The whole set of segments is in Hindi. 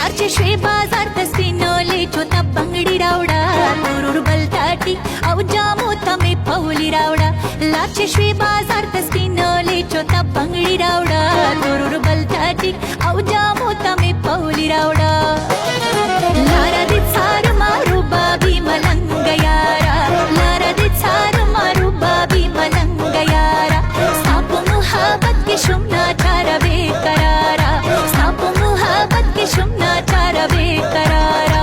लारचे श्वे बाजार तस्पिनोले छोता बंगडी रावडा तुरुर बलताटी औजामो तमे पौली रावडा लारचे श्वे बाजार तस्पिनोले छोता बंगडी रावडा तुरुर बलताटी औजामो तमे पौली रावडा लारा दे सार मारू बाबी मलंग यारा लारा दे सार मारू बाबी मलंग यारा साप मुहाबत के शुमना चारा बेकरारा साप मुहाबत के शुमना चारा बेकरारा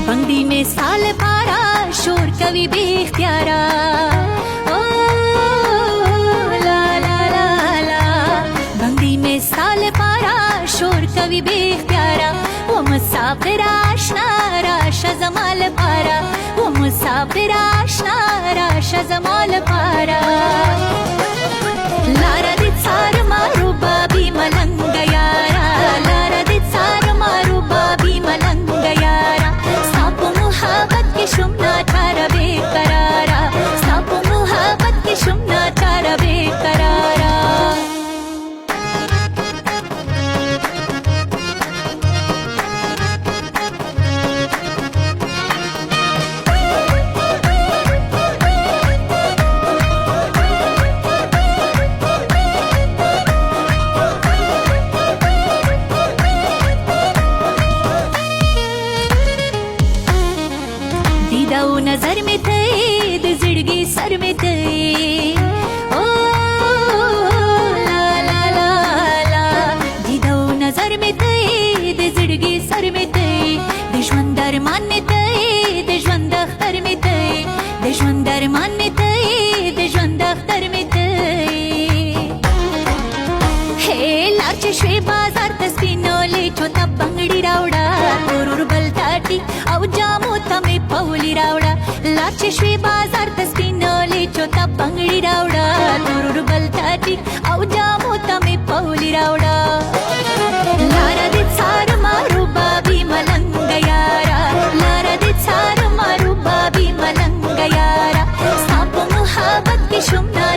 बंदी में साल पारा शोर कवि बेख्तियारा ओ ला ला ला ला बंदी में साल पारा शोर कवि बेख्तियारा वो मुसाफिर आशना राशा जमाल पारा वो मुसाफिर आशना राशा जमाल पारा लारा दे सार मारू बाबी मलंग यारा लारा दे सार मारू बाबी मलंग यारा साप मुहाबत के शुमना चारा बेकरारा साप मुहाबत के शुमना चारा बेकरारा दीदाऊ नजर में थे जिड़गी सर में थे ओ ला ला ला ला दीदाऊ नजर में थे जिड़गी सर में थे दुश्मन मान में थे दुश्मन दख्तर में थे दुश्मन मान में थे दुश्मन दख्तर में थे हे लारचे श्वे बाजार तस्पिनोले छोता बंगडी रावडा तुरुर बलताटी औजामो तमे पौली रावडा लारचे श्वे बाजार तस्पिनोले छोता बंगडी रावडा तुरुर बलताटी औजामो तमे पौली रावडा लारा दे सार मारू बाबी मलंग यारा लारा दे सार मारू बाबी मलंग यारा साप मुहाबत के शुमना